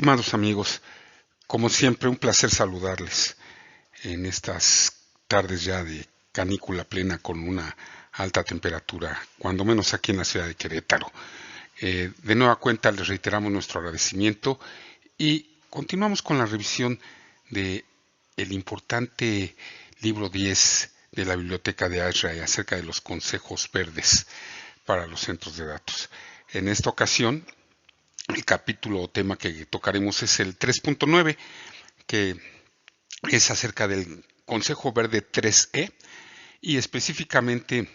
Estimados amigos, como siempre, un placer saludarles en estas tardes ya de canícula plena con una alta temperatura, cuando menos aquí en la ciudad de Querétaro. De nueva cuenta les reiteramos nuestro agradecimiento y continuamos con la revisión de el importante libro 10 de la Biblioteca de ASRAE acerca de los consejos verdes para los centros de datos. En esta ocasión, el capítulo o tema que tocaremos es el 3.9, que es acerca del Consejo Verde 3E y específicamente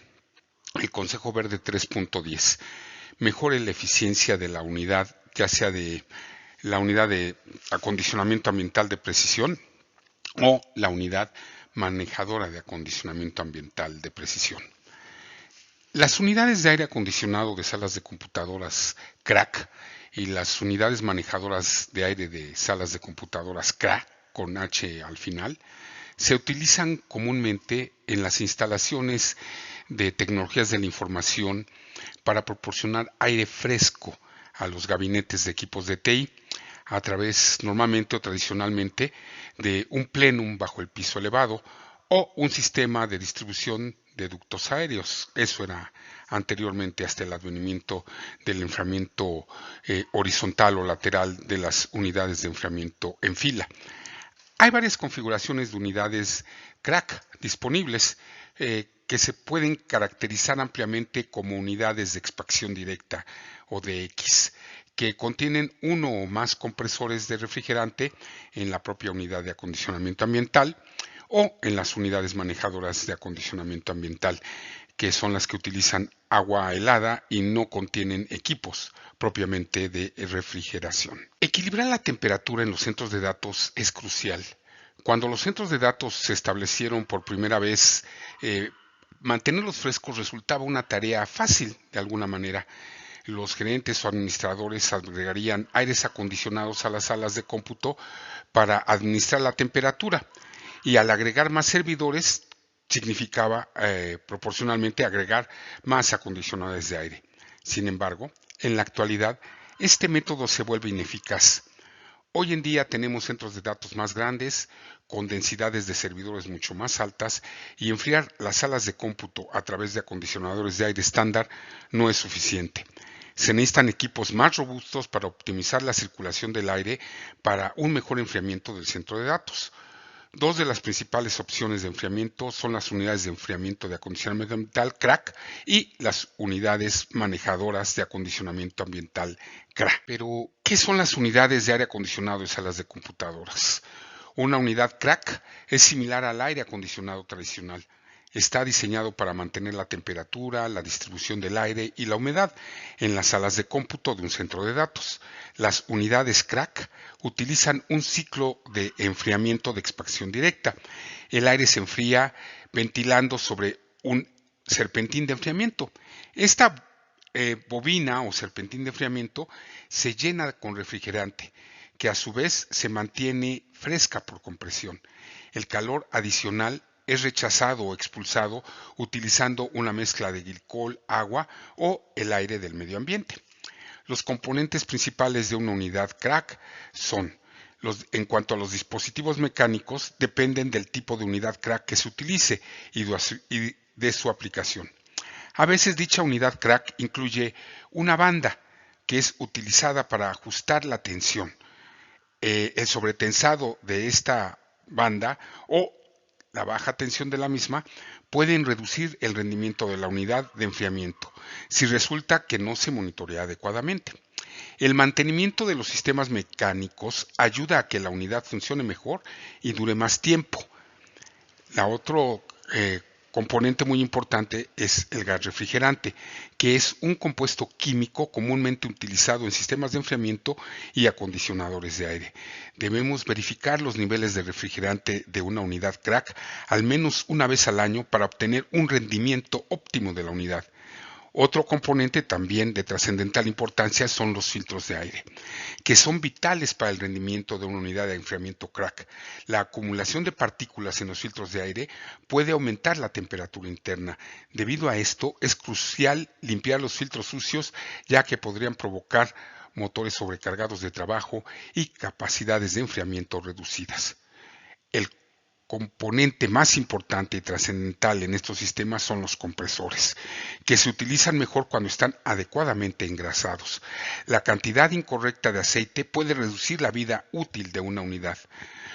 el Consejo Verde 3.10. Mejore la eficiencia de la unidad, ya sea de la unidad de acondicionamiento ambiental de precisión o la unidad manejadora de acondicionamiento ambiental de precisión. Las unidades de aire acondicionado de salas de computadoras CRAC y las unidades manejadoras de aire de salas de computadoras CRA, con H al final, se utilizan comúnmente en las instalaciones de tecnologías de la información para proporcionar aire fresco a los gabinetes de equipos de TI a través normalmente o tradicionalmente de un plenum bajo el piso elevado o un sistema de distribución de ductos aéreos. Eso era anteriormente hasta el advenimiento del enfriamiento horizontal o lateral de las unidades de enfriamiento en fila. Hay varias configuraciones de unidades CRAC disponibles que se pueden caracterizar ampliamente como unidades de expansión directa o de X, que contienen uno o más compresores de refrigerante en la propia unidad de acondicionamiento ambiental o en las unidades manejadoras de acondicionamiento ambiental, que son las que utilizan agua helada y no contienen equipos propiamente de refrigeración. Equilibrar la temperatura en los centros de datos es crucial. Cuando los centros de datos se establecieron por primera vez, mantenerlos frescos resultaba una tarea fácil de alguna manera. Los gerentes o administradores agregarían aires acondicionados a las salas de cómputo para administrar la temperatura, y al agregar más servidores significaba proporcionalmente agregar más acondicionadores de aire. Sin embargo, en la actualidad, este método se vuelve ineficaz. Hoy en día tenemos centros de datos más grandes, con densidades de servidores mucho más altas, y enfriar las salas de cómputo a través de acondicionadores de aire estándar no es suficiente. Se necesitan equipos más robustos para optimizar la circulación del aire para un mejor enfriamiento del centro de datos. Dos de las principales opciones de enfriamiento son las unidades de enfriamiento de acondicionamiento ambiental CRAC y las unidades manejadoras de acondicionamiento ambiental CRA. Pero, ¿qué son las unidades de aire acondicionado de salas de computadoras? Una unidad CRAC es similar al aire acondicionado tradicional. Está diseñado para mantener la temperatura, la distribución del aire y la humedad en las salas de cómputo de un centro de datos. Las unidades CRAC utilizan un ciclo de enfriamiento de expansión directa. El aire se enfría ventilando sobre un serpentín de enfriamiento. Esta bobina o serpentín de enfriamiento se llena con refrigerante, que a su vez se mantiene fresca por compresión. El calor adicional es rechazado o expulsado utilizando una mezcla de glicol, agua o el aire del medio ambiente. Los componentes principales de una unidad CRAC son, en cuanto a los dispositivos mecánicos, dependen del tipo de unidad CRAC que se utilice y de su aplicación. A veces dicha unidad CRAC incluye una banda que es utilizada para ajustar la tensión, el sobretensado de esta banda o la baja tensión de la misma pueden reducir el rendimiento de la unidad de enfriamiento si resulta que no se monitorea adecuadamente. El mantenimiento de los sistemas mecánicos ayuda a que la unidad funcione mejor y dure más tiempo. La otro componente muy importante es el gas refrigerante, que es un compuesto químico comúnmente utilizado en sistemas de enfriamiento y acondicionadores de aire. Debemos verificar los niveles de refrigerante de una unidad CRAC al menos una vez al año para obtener un rendimiento óptimo de la unidad. Otro componente también de trascendental importancia son los filtros de aire, que son vitales para el rendimiento de una unidad de enfriamiento CRAC. La acumulación de partículas en los filtros de aire puede aumentar la temperatura interna. Debido a esto, es crucial limpiar los filtros sucios, ya que podrían provocar motores sobrecargados de trabajo y capacidades de enfriamiento reducidas. El componente más importante y trascendental en estos sistemas son los compresores, que se utilizan mejor cuando están adecuadamente engrasados. La cantidad incorrecta de aceite puede reducir la vida útil de una unidad.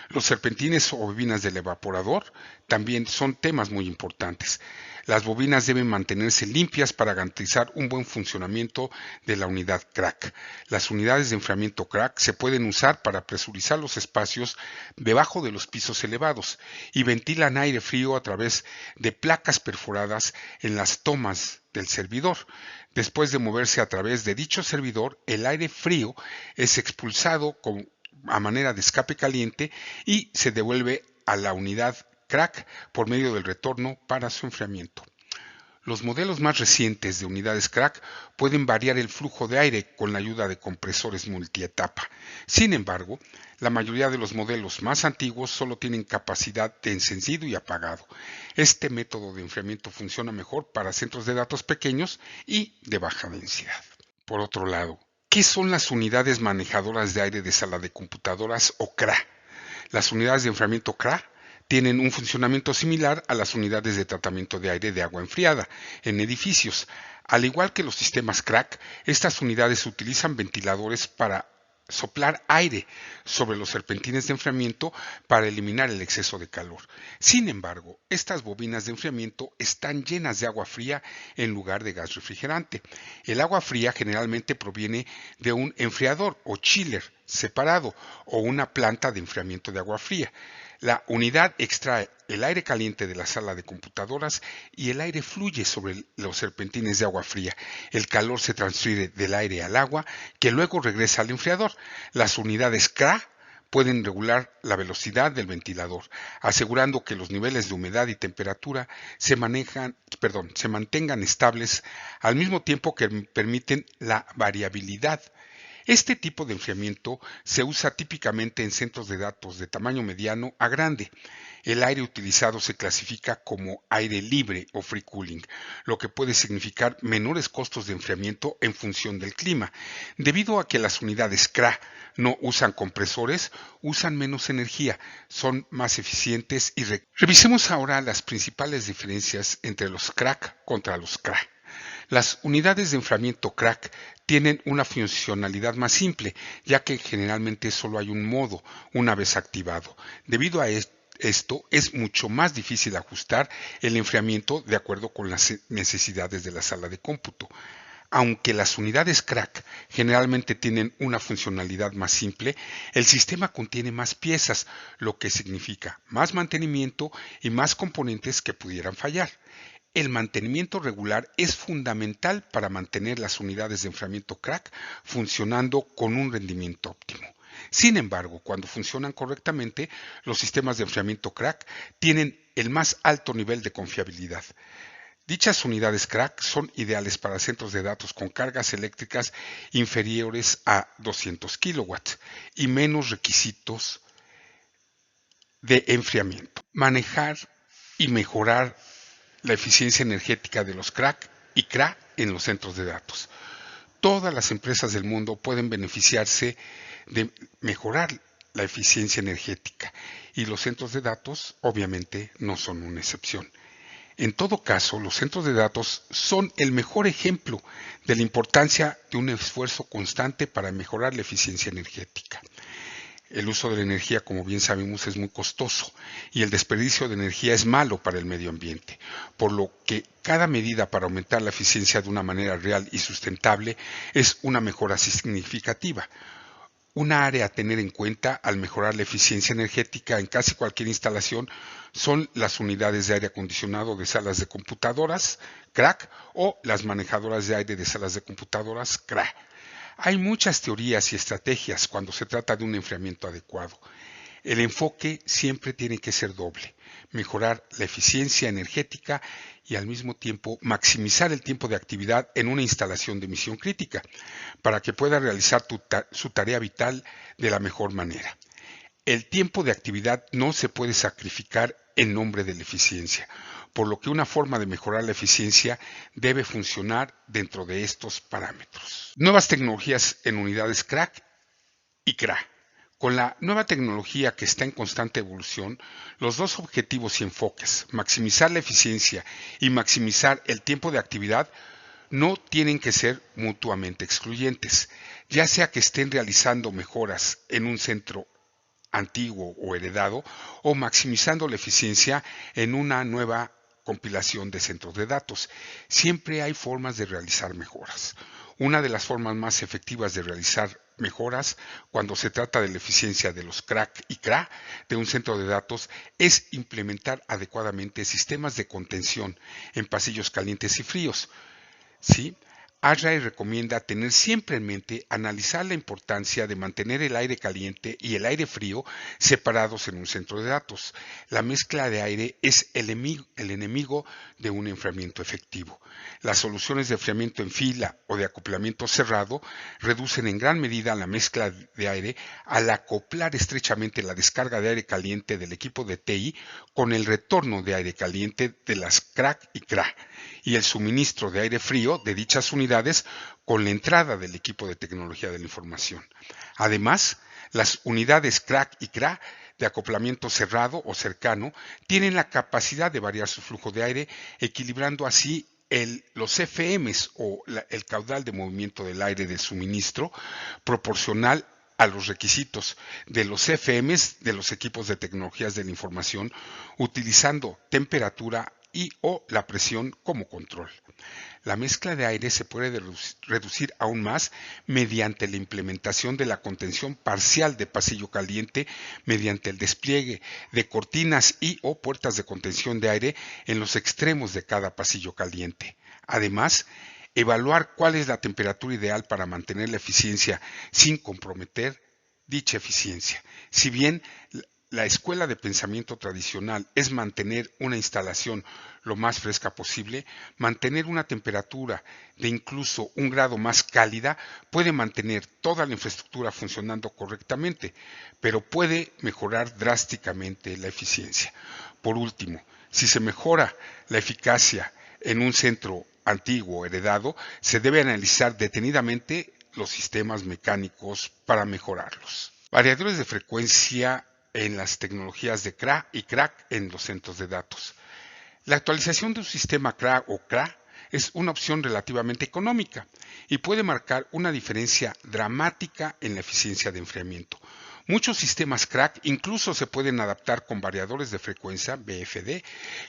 Los serpentines o bobinas del evaporador también son temas muy importantes. Las bobinas deben mantenerse limpias para garantizar un buen funcionamiento de la unidad crack. Las unidades de enfriamiento crack se pueden usar para presurizar los espacios debajo de los pisos elevados y ventilan aire frío a través de placas perforadas en las tomas del servidor. Después de moverse a través de dicho servidor, el aire frío es expulsado a manera de escape caliente y se devuelve a la unidad crack por medio del retorno para su enfriamiento. Los modelos más recientes de unidades crack pueden variar el flujo de aire con la ayuda de compresores multietapa. Sin embargo, la mayoría de los modelos más antiguos solo tienen capacidad de encendido y apagado. Este método de enfriamiento funciona mejor para centros de datos pequeños y de baja densidad. Por otro lado, ¿qué son las unidades manejadoras de aire de sala de computadoras o CRA? Las unidades de enfriamiento CRA tienen un funcionamiento similar a las unidades de tratamiento de aire de agua enfriada en edificios. Al igual que los sistemas crack, estas unidades utilizan ventiladores para soplar aire sobre los serpentines de enfriamiento para eliminar el exceso de calor. Sin embargo, estas bobinas de enfriamiento están llenas de agua fría en lugar de gas refrigerante. El agua fría generalmente proviene de un enfriador o chiller separado o una planta de enfriamiento de agua fría. La unidad extrae el aire caliente de la sala de computadoras y el aire fluye sobre los serpentines de agua fría. El calor se transfiere del aire al agua, que luego regresa al enfriador. Las unidades CRA pueden regular la velocidad del ventilador, asegurando que los niveles de humedad y temperatura se mantengan estables al mismo tiempo que permiten la variabilidad. Este tipo de enfriamiento se usa típicamente en centros de datos de tamaño mediano a grande. El aire utilizado se clasifica como aire libre o free cooling, lo que puede significar menores costos de enfriamiento en función del clima. Debido a que las unidades CRA no usan compresores, usan menos energía, son más eficientes y revisemos ahora las principales diferencias entre los crack contra los CRA. Las unidades de enfriamiento crack tienen una funcionalidad más simple, ya que generalmente solo hay un modo una vez activado. Debido a esto, es mucho más difícil ajustar el enfriamiento de acuerdo con las necesidades de la sala de cómputo. Aunque las unidades crack generalmente tienen una funcionalidad más simple, el sistema contiene más piezas, lo que significa más mantenimiento y más componentes que pudieran fallar. El mantenimiento regular es fundamental para mantener las unidades de enfriamiento crack funcionando con un rendimiento óptimo. Sin embargo, cuando funcionan correctamente, los sistemas de enfriamiento crack tienen el más alto nivel de confiabilidad. Dichas unidades crack son ideales para centros de datos con cargas eléctricas inferiores a 200 kilowatts y menos requisitos de enfriamiento. Manejar y mejorar la eficiencia energética de los crack y CRA en los centros de datos. Todas las empresas del mundo pueden beneficiarse de mejorar la eficiencia energética y los centros de datos obviamente no son una excepción. En todo caso, los centros de datos son el mejor ejemplo de la importancia de un esfuerzo constante para mejorar la eficiencia energética. El uso de la energía, como bien sabemos, es muy costoso y el desperdicio de energía es malo para el medio ambiente, por lo que cada medida para aumentar la eficiencia de una manera real y sustentable es una mejora significativa. Una área a tener en cuenta al mejorar la eficiencia energética en casi cualquier instalación son las unidades de aire acondicionado de salas de computadoras, CRAC, o las manejadoras de aire de salas de computadoras, CRA. Hay muchas teorías y estrategias cuando se trata de un enfriamiento adecuado. El enfoque siempre tiene que ser doble: mejorar la eficiencia energética y al mismo tiempo maximizar el tiempo de actividad en una instalación de misión crítica para que pueda realizar su tarea vital de la mejor manera. El tiempo de actividad no se puede sacrificar en nombre de la eficiencia. por lo que una forma de mejorar la eficiencia debe funcionar dentro de estos parámetros. Nuevas tecnologías en unidades CRAC y CRA. Con la nueva tecnología que está en constante evolución, los dos objetivos y enfoques, maximizar la eficiencia y maximizar el tiempo de actividad, no tienen que ser mutuamente excluyentes, ya sea que estén realizando mejoras en un centro antiguo o heredado o maximizando la eficiencia en una nueva compilación de centros de datos. Siempre hay formas de realizar mejoras. Una de las formas más efectivas de realizar mejoras cuando se trata de la eficiencia de los CRAC y CRA de un centro de datos es implementar adecuadamente sistemas de contención en pasillos calientes y fríos. ¿Sí? ASRAE recomienda tener siempre en mente analizar la importancia de mantener el aire caliente y el aire frío separados en un centro de datos. La mezcla de aire es el enemigo de un enfriamiento efectivo. Las soluciones de enfriamiento en fila o de acoplamiento cerrado reducen en gran medida la mezcla de aire al acoplar estrechamente la descarga de aire caliente del equipo de TI con el retorno de aire caliente de las CRAC y CRA y el suministro de aire frío de dichas unidades con la entrada del equipo de tecnología de la información. Además, las unidades CRAC y CRA de acoplamiento cerrado o cercano tienen la capacidad de variar su flujo de aire, equilibrando así los FMs o el caudal de movimiento del aire de suministro proporcional a los requisitos de los FMs de los equipos de tecnologías de la información, utilizando temperatura y o la presión como control. La mezcla de aire se puede reducir aún más mediante la implementación de la contención parcial de pasillo caliente mediante el despliegue de cortinas y o puertas de contención de aire en los extremos de cada pasillo caliente. Además, evaluar cuál es la temperatura ideal para mantener la eficiencia sin comprometer dicha eficiencia. Si bien la escuela de pensamiento tradicional es mantener una instalación lo más fresca posible, mantener una temperatura de incluso 1 grado más cálida puede mantener toda la infraestructura funcionando correctamente, pero puede mejorar drásticamente la eficiencia. Por último, si se mejora la eficacia en un centro antiguo heredado, se debe analizar detenidamente los sistemas mecánicos para mejorarlos. Variadores de frecuencia en las tecnologías de CRA y CRAC en los centros de datos. La actualización de un sistema CRA o CRA es una opción relativamente económica y puede marcar una diferencia dramática en la eficiencia de enfriamiento. Muchos sistemas CRAC incluso se pueden adaptar con variadores de frecuencia BFD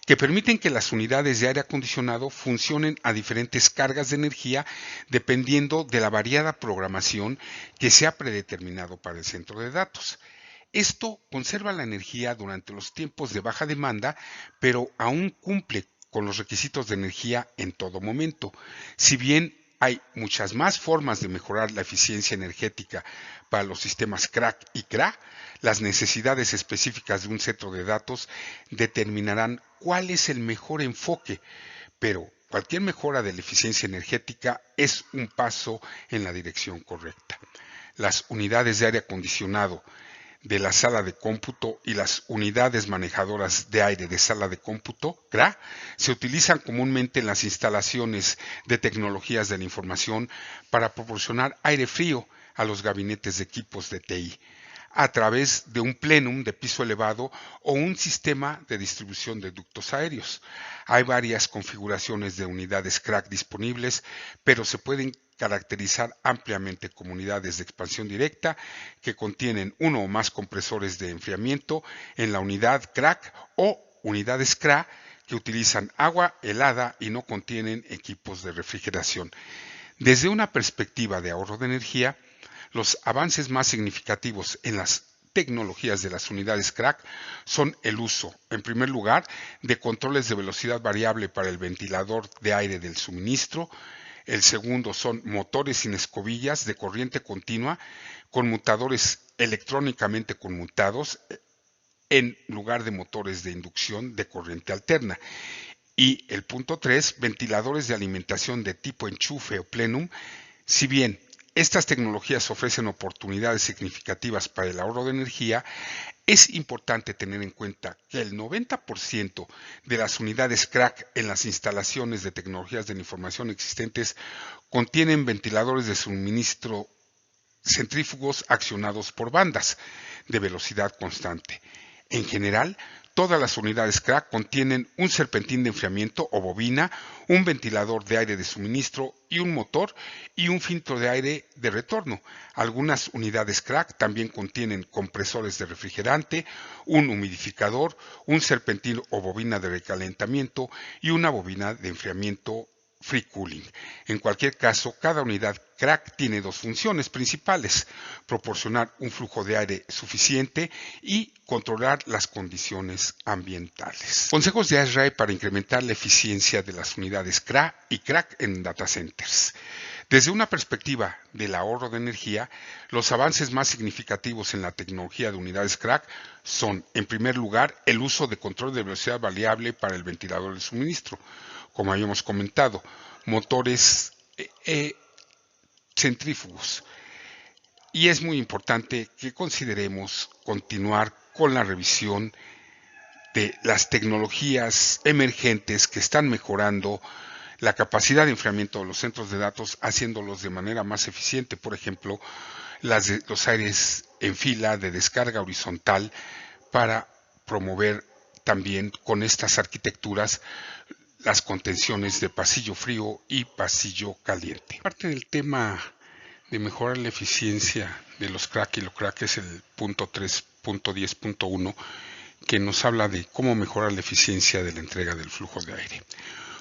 que permiten que las unidades de aire acondicionado funcionen a diferentes cargas de energía dependiendo de la variada programación que se ha predeterminado para el centro de datos. Esto conserva la energía durante los tiempos de baja demanda, pero aún cumple con los requisitos de energía en todo momento. Si bien hay muchas más formas de mejorar la eficiencia energética para los sistemas CRAC y CRA, las necesidades específicas de un centro de datos determinarán cuál es el mejor enfoque, pero cualquier mejora de la eficiencia energética es un paso en la dirección correcta. Las unidades de aire acondicionado de la sala de cómputo y las unidades manejadoras de aire de sala de cómputo, CRA, se utilizan comúnmente en las instalaciones de tecnologías de la información para proporcionar aire frío a los gabinetes de equipos de TI a través de un plenum de piso elevado o un sistema de distribución de ductos aéreos. Hay varias configuraciones de unidades CRAC disponibles, pero se pueden caracterizar ampliamente como unidades de expansión directa que contienen uno o más compresores de enfriamiento en la unidad CRAC o unidades CRA que utilizan agua helada y no contienen equipos de refrigeración. Desde una perspectiva de ahorro de energía, los avances más significativos en las tecnologías de las unidades CRAC son el uso, en primer lugar, de controles de velocidad variable para el ventilador de aire del suministro. El segundo son motores sin escobillas de corriente continua con conmutadores electrónicamente conmutados en lugar de motores de inducción de corriente alterna. Y el punto 3, ventiladores de alimentación de tipo enchufe o plenum. Si bien estas tecnologías ofrecen oportunidades significativas para el ahorro de energía, Es importante tener en cuenta que el 90% de las unidades CRAC en las instalaciones de tecnologías de la información existentes contienen ventiladores de suministro centrífugos accionados por bandas de velocidad constante. En general, todas las unidades CRAC contienen un serpentín de enfriamiento o bobina, un ventilador de aire de suministro y un motor y un filtro de aire de retorno. Algunas unidades CRAC también contienen compresores de refrigerante, un humidificador, un serpentín o bobina de recalentamiento y una bobina de enfriamiento free cooling. En cualquier caso, cada unidad CRAC tiene dos funciones principales: proporcionar un flujo de aire suficiente y controlar las condiciones ambientales. Consejos de ASRAE para incrementar la eficiencia de las unidades CRA y CRAC en data centers. Desde una perspectiva del ahorro de energía, los avances más significativos en la tecnología de unidades CRAC son, en primer lugar, el uso de control de velocidad variable para el ventilador de suministro. Como habíamos comentado, motores centrífugos. Y es muy importante que consideremos continuar con la revisión de las tecnologías emergentes que están mejorando la capacidad de enfriamiento de los centros de datos, haciéndolos de manera más eficiente. Por ejemplo, los aires en fila de descarga horizontal, para promover también con estas arquitecturas las contenciones de pasillo frío y pasillo caliente. Parte del tema de mejorar la eficiencia de los CRAC y los CRAC es el punto 3.10.1, que nos habla de cómo mejorar la eficiencia de la entrega del flujo de aire.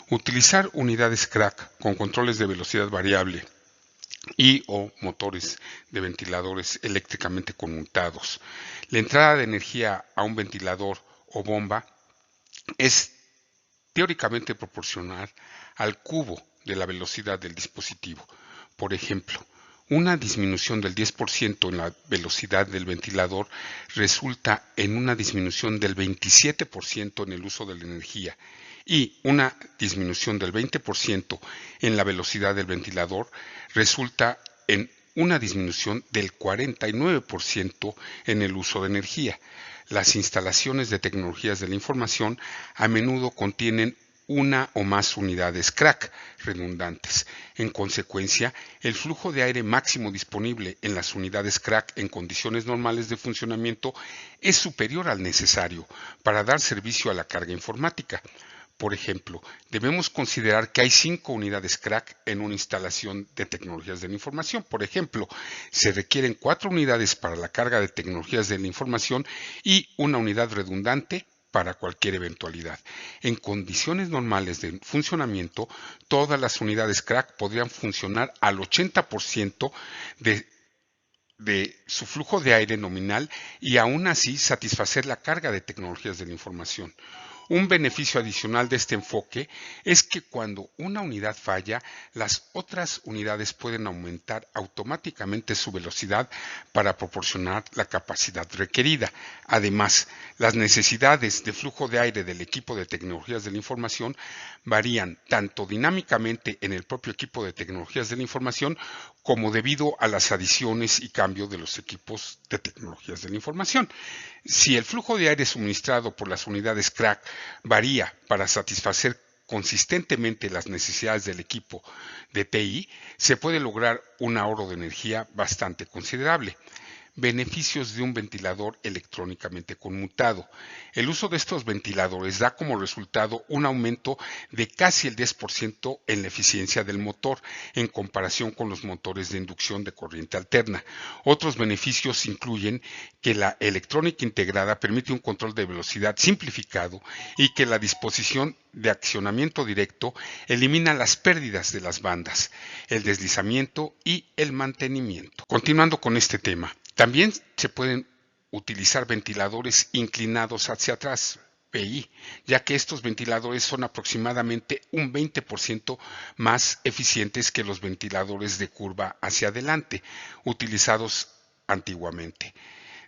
Utilizar unidades CRAC con controles de velocidad variable y o motores de ventiladores eléctricamente conmutados. La entrada de energía a un ventilador o bomba es teóricamente proporcional al cubo de la velocidad del dispositivo. Por ejemplo, una disminución del 10% en la velocidad del ventilador resulta en una disminución del 27% en el uso de la energía, y una disminución del 20% en la velocidad del ventilador resulta en una disminución del 49% en el uso de energía. Las instalaciones de tecnologías de la información a menudo contienen una o más unidades CRAC redundantes. En consecuencia, el flujo de aire máximo disponible en las unidades CRAC en condiciones normales de funcionamiento es superior al necesario para dar servicio a la carga informática. Por ejemplo, debemos considerar que hay 5 unidades CRAC en una instalación de tecnologías de la información. Por ejemplo, se requieren 4 unidades para la carga de tecnologías de la información y una unidad redundante para cualquier eventualidad. En condiciones normales de funcionamiento, todas las unidades CRAC podrían funcionar al 80% de su flujo de aire nominal y aún así satisfacer la carga de tecnologías de la información. Un beneficio adicional de este enfoque es que cuando una unidad falla, las otras unidades pueden aumentar automáticamente su velocidad para proporcionar la capacidad requerida. Además, las necesidades de flujo de aire del equipo de tecnologías de la información varían tanto dinámicamente en el propio equipo de tecnologías de la información como debido a las adiciones y cambio de los equipos de tecnologías de la información. Si el flujo de aire suministrado por las unidades CRAC varía para satisfacer consistentemente las necesidades del equipo de TI, se puede lograr un ahorro de energía bastante considerable. Beneficios de un ventilador electrónicamente conmutado. El uso de estos ventiladores da como resultado un aumento de casi el 10% en la eficiencia del motor en comparación con los motores de inducción de corriente alterna. Otros beneficios incluyen que la electrónica integrada permite un control de velocidad simplificado y que la disposición de accionamiento directo elimina las pérdidas de las bandas, el deslizamiento y el mantenimiento. Continuando con este tema, también se pueden utilizar ventiladores inclinados hacia atrás, VI, ya que estos ventiladores son aproximadamente un 20% más eficientes que los ventiladores de curva hacia adelante, utilizados antiguamente.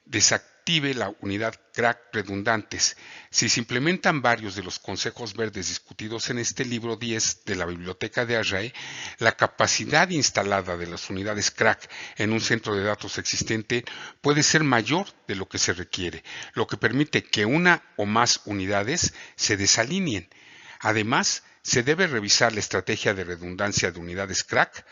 desactive la unidad crack redundantes. Si se implementan varios de los consejos verdes discutidos en este libro 10 de la biblioteca de Array, la capacidad instalada de las unidades crack en un centro de datos existente puede ser mayor de lo que se requiere, lo que permite que una o más unidades se desalineen. Además, se debe revisar la estrategia de redundancia de unidades crack.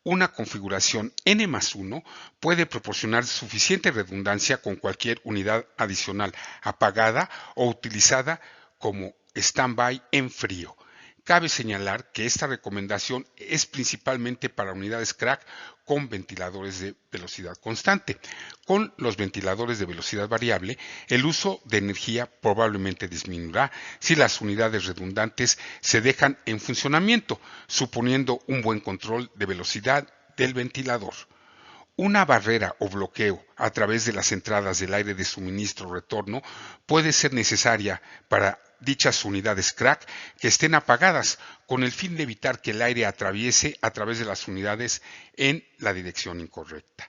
Una configuración N+1 puede proporcionar suficiente redundancia con cualquier unidad adicional apagada o utilizada como stand-by en frío. Cabe señalar que esta recomendación es principalmente para unidades crack con ventiladores de velocidad constante. Con los ventiladores de velocidad variable, el uso de energía probablemente disminuirá si las unidades redundantes se dejan en funcionamiento, suponiendo un buen control de velocidad del ventilador. Una barrera o bloqueo a través de las entradas del aire de suministro o retorno puede ser necesaria para dichas unidades crack que estén apagadas, con el fin de evitar que el aire atraviese a través de las unidades en la dirección incorrecta.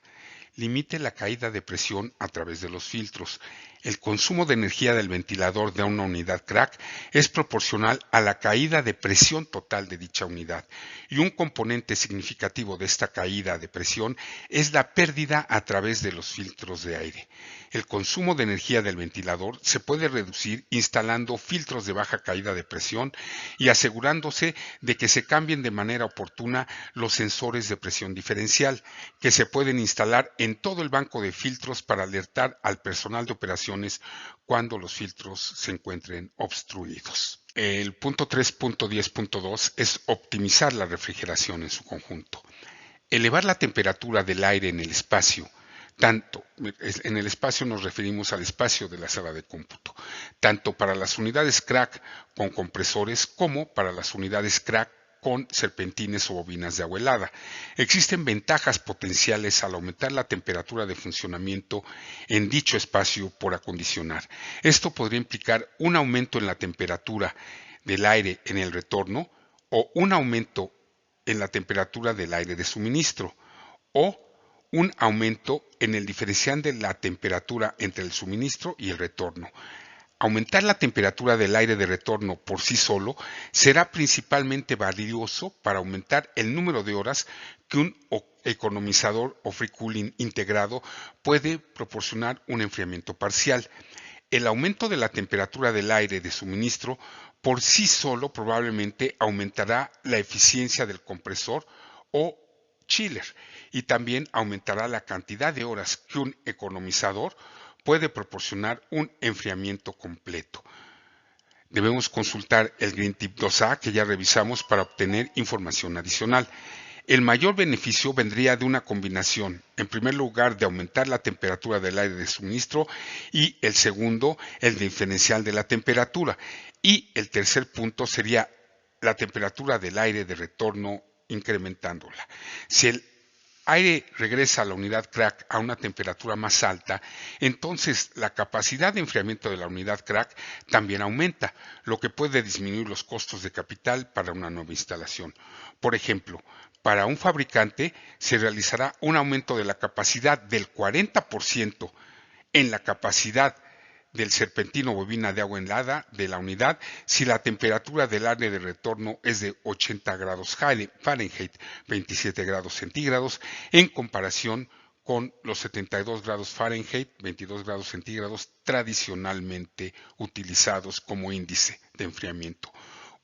Limite la caída de presión a través de los filtros. El consumo de energía del ventilador de una unidad crack es proporcional a la caída de presión total de dicha unidad, y un componente significativo de esta caída de presión es la pérdida a través de los filtros de aire. El consumo de energía del ventilador se puede reducir instalando filtros de baja caída de presión y asegurándose de que se cambien de manera oportuna los sensores de presión diferencial, que se pueden instalar en todo el banco de filtros para alertar al personal de operaciones cuando los filtros se encuentren obstruidos. El punto 3.10.2 es optimizar la refrigeración en su conjunto. Elevar la temperatura del aire en el espacio. En el espacio nos referimos al espacio de la sala de cómputo, tanto para las unidades crack con compresores como para las unidades crack con serpentines o bobinas de agua helada. Existen ventajas potenciales al aumentar la temperatura de funcionamiento en dicho espacio por acondicionar. Esto podría implicar un aumento en la temperatura del aire en el retorno o un aumento en la temperatura del aire de suministro o un aumento en el diferencial de la temperatura entre el suministro y el retorno. Aumentar la temperatura del aire de retorno por sí solo será principalmente valioso para aumentar el número de horas que un economizador o free cooling integrado puede proporcionar un enfriamiento parcial. El aumento de la temperatura del aire de suministro por sí solo probablemente aumentará la eficiencia del compresor o chiller y también aumentará la cantidad de horas que un economizador puede proporcionar un enfriamiento completo. Debemos consultar el Green Tip 2A que ya revisamos para obtener información adicional. El mayor beneficio vendría de una combinación, en primer lugar, de aumentar la temperatura del aire de suministro y el segundo, el diferencial de la temperatura. Y el tercer punto sería la temperatura del aire de retorno incrementándola. Si el aire regresa a la unidad crack a una temperatura más alta, entonces la capacidad de enfriamiento de la unidad crack también aumenta, lo que puede disminuir los costos de capital para una nueva instalación. Por ejemplo, para un fabricante se realizará un aumento de la capacidad del 40% en la capacidad del serpentino o bobina de agua helada de la unidad si la temperatura del aire de retorno es de 80 grados Fahrenheit, 27 grados centígrados, en comparación con los 72 grados Fahrenheit, 22 grados centígrados tradicionalmente utilizados como índice de enfriamiento.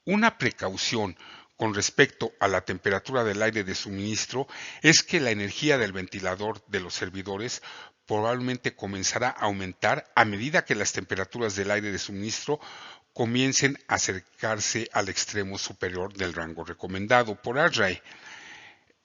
Una precaución con respecto a la temperatura del aire de suministro es que la energía del ventilador de los servidores probablemente comenzará a aumentar a medida que las temperaturas del aire de suministro comiencen a acercarse al extremo superior del rango recomendado por Array.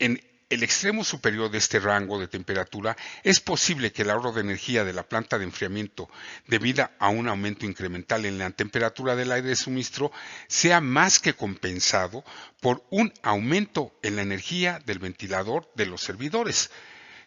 En el extremo superior de este rango de temperatura es posible que el ahorro de energía de la planta de enfriamiento debido a un aumento incremental en la temperatura del aire de suministro sea más que compensado por un aumento en la energía del ventilador de los servidores.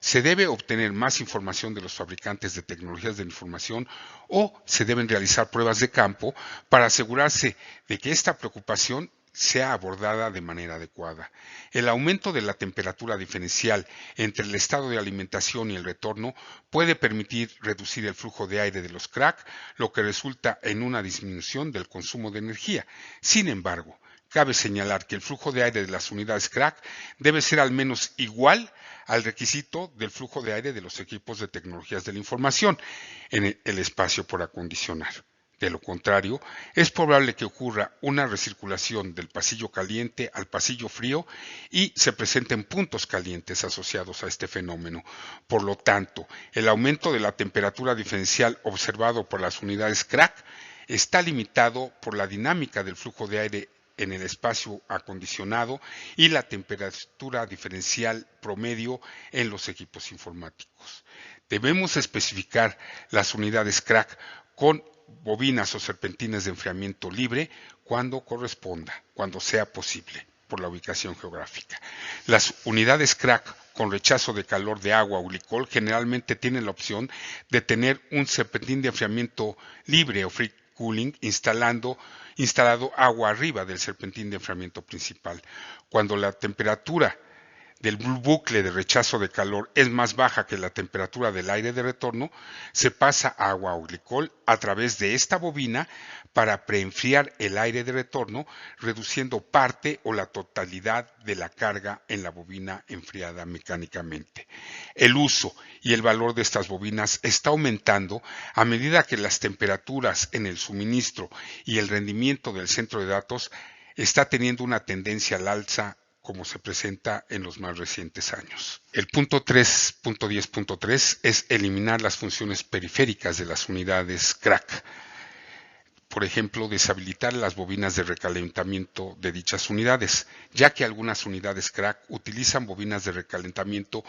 Se debe obtener más información de los fabricantes de tecnologías de información o se deben realizar pruebas de campo para asegurarse de que esta preocupación sea abordada de manera adecuada. El aumento de la temperatura diferencial entre el estado de alimentación y el retorno puede permitir reducir el flujo de aire de los crack, lo que resulta en una disminución del consumo de energía. Sin embargo, cabe señalar que el flujo de aire de las unidades crack debe ser al menos igual al requisito del flujo de aire de los equipos de tecnologías de la información en el espacio por acondicionar. De lo contrario, es probable que ocurra una recirculación del pasillo caliente al pasillo frío y se presenten puntos calientes asociados a este fenómeno. Por lo tanto, el aumento de la temperatura diferencial observado por las unidades crack está limitado por la dinámica del flujo de aire en el espacio acondicionado y la temperatura diferencial promedio en los equipos informáticos. Debemos especificar las unidades crack con bobinas o serpentinas de enfriamiento libre cuando corresponda, cuando sea posible, por la ubicación geográfica. Las unidades crack con rechazo de calor de agua o glicol generalmente tienen la opción de tener un serpentín de enfriamiento libre o free cooling instalado agua arriba del serpentín de enfriamiento principal. Cuando la temperatura del bucle de rechazo de calor es más baja que la temperatura del aire de retorno, se pasa agua o glicol a través de esta bobina para preenfriar el aire de retorno, reduciendo parte o la totalidad de la carga en la bobina enfriada mecánicamente. El uso y el valor de estas bobinas está aumentando a medida que las temperaturas en el suministro y el rendimiento del centro de datos está teniendo una tendencia al alza como se presenta en los más recientes años. El punto 3.10.3 es eliminar las funciones periféricas de las unidades crack. Por ejemplo, deshabilitar las bobinas de recalentamiento de dichas unidades, ya que algunas unidades crack utilizan bobinas de recalentamiento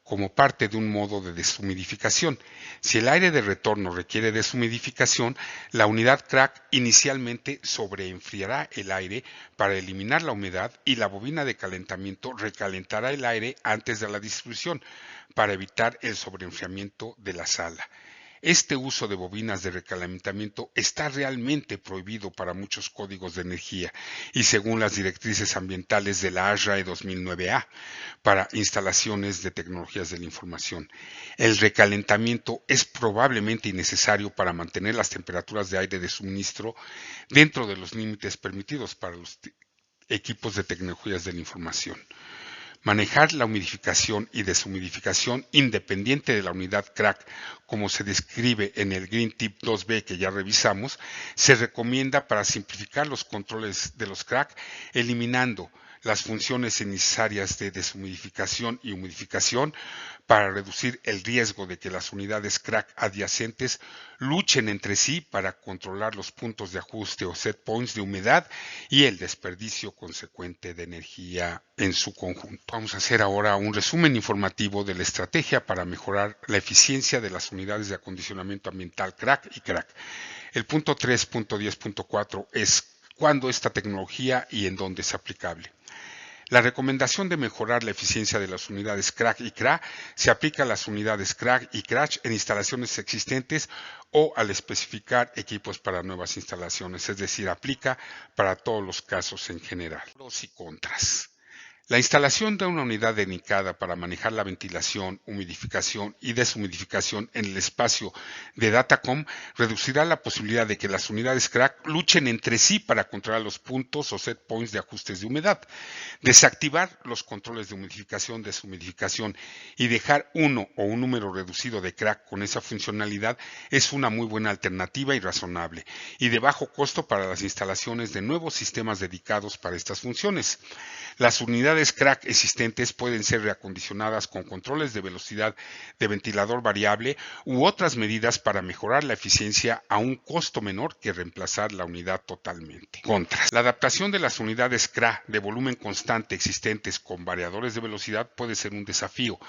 como parte de un modo de deshumidificación. Si el aire de retorno requiere deshumidificación, la unidad crack inicialmente sobreenfriará el aire para eliminar la humedad y la bobina de calentamiento recalentará el aire antes de la distribución para evitar el sobreenfriamiento de la sala. Este uso de bobinas de recalentamiento está realmente prohibido para muchos códigos de energía y según las directrices ambientales de la ASHRAE 2009A para instalaciones de tecnologías de la información. El recalentamiento es probablemente innecesario para mantener las temperaturas de aire de suministro dentro de los límites permitidos para los equipos de tecnologías de la información. Manejar la humidificación y deshumidificación independiente de la unidad crack, como se describe en el Green Tip 2B que ya revisamos, se recomienda para simplificar los controles de los crack, eliminando las funciones innecesarias de deshumidificación y humidificación para reducir el riesgo de que las unidades crack adyacentes luchen entre sí para controlar los puntos de ajuste o set points de humedad y el desperdicio consecuente de energía en su conjunto. Vamos a hacer ahora un resumen informativo de la estrategia para mejorar la eficiencia de las unidades de acondicionamiento ambiental crack y crack. El punto 3.10.4 es cuándo esta tecnología y en dónde es aplicable. La recomendación de mejorar la eficiencia de las unidades crack y CRA se aplica a las unidades crack y crash en instalaciones existentes o al especificar equipos para nuevas instalaciones, es decir, aplica para todos los casos en general. Pros y contras. La instalación de una unidad dedicada para manejar la ventilación, humidificación y deshumidificación en el espacio de Datacom reducirá la posibilidad de que las unidades crack luchen entre sí para controlar los puntos o set points de ajustes de humedad. Desactivar los controles de humidificación, deshumidificación y dejar uno o un número reducido de crack con esa funcionalidad es una muy buena alternativa y razonable y de bajo costo para las instalaciones de nuevos sistemas dedicados para estas funciones. Las unidades crack existentes pueden ser reacondicionadas con controles de velocidad de ventilador variable u otras medidas para mejorar la eficiencia a un costo menor que reemplazar la unidad totalmente. Contras. La adaptación de las unidades crack de volumen constante existentes con variadores de velocidad puede ser un desafío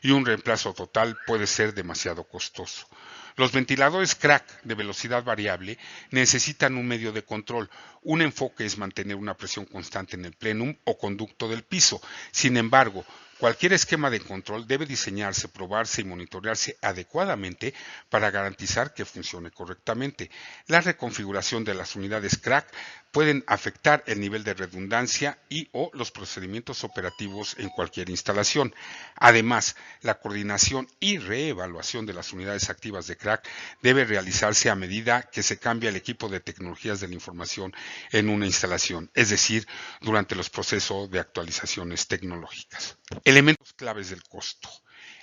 y un reemplazo total puede ser demasiado costoso. Los ventiladores crack de velocidad variable necesitan un medio de control. Un enfoque es mantener una presión constante en el plenum o conducto del piso. Sin embargo, cualquier esquema de control debe diseñarse, probarse y monitorearse adecuadamente para garantizar que funcione correctamente. La reconfiguración de las unidades crack pueden afectar el nivel de redundancia y o los procedimientos operativos en cualquier instalación. Además, la coordinación y reevaluación de las unidades activas de crack debe realizarse a medida que se cambia el equipo de tecnologías de la información en una instalación, es decir, durante los procesos de actualizaciones tecnológicas. Elementos claves del costo.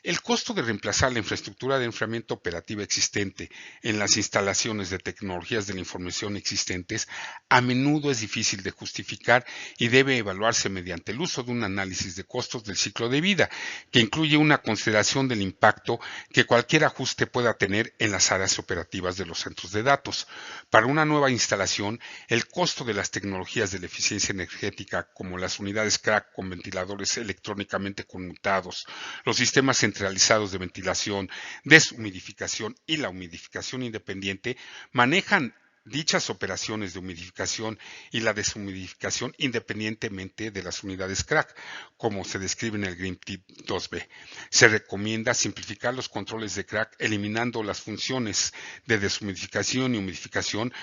El costo de reemplazar la infraestructura de enfriamiento operativa existente en las instalaciones de tecnologías de la información existentes a menudo es difícil de justificar y debe evaluarse mediante el uso de un análisis de costos del ciclo de vida, que incluye una consideración del impacto que cualquier ajuste pueda tener en las áreas operativas de los centros de datos. Para una nueva instalación, el costo de las tecnologías de la eficiencia energética, como las unidades crack con ventiladores electrónicamente conmutados, los sistemas centralizados de ventilación, deshumidificación y la humidificación independiente, manejan dichas operaciones de humidificación y la deshumidificación independientemente de las unidades crack, como se describe en el Green Tip 2B. Se recomienda simplificar los controles de crack eliminando las funciones de deshumidificación y humidificación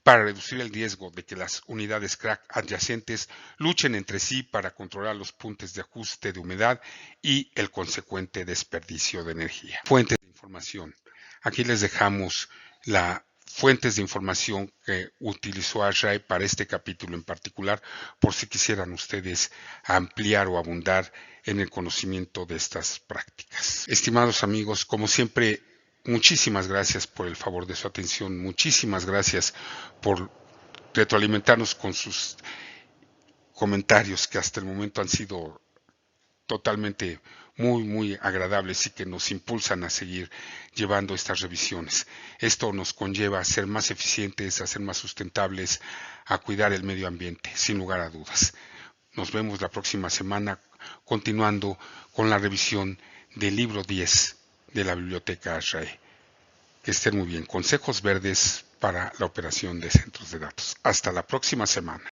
para reducir el riesgo de que las unidades crack adyacentes luchen entre sí para controlar los puntos de ajuste de humedad y el consecuente desperdicio de energía. Fuentes de información. Aquí les dejamos las fuentes de información que utilizó ASHRAE para este capítulo en particular, por si quisieran ustedes ampliar o abundar en el conocimiento de estas prácticas. Estimados amigos, como siempre, muchísimas gracias por el favor de su atención, muchísimas gracias por retroalimentarnos con sus comentarios que hasta el momento han sido totalmente muy agradables y que nos impulsan a seguir llevando estas revisiones. Esto nos conlleva a ser más eficientes, a ser más sustentables, a cuidar el medio ambiente, sin lugar a dudas. Nos vemos la próxima semana continuando con la revisión del libro 10 de la Biblioteca ASHRAE. Que estén muy bien. Consejos verdes para la operación de centros de datos. Hasta la próxima semana.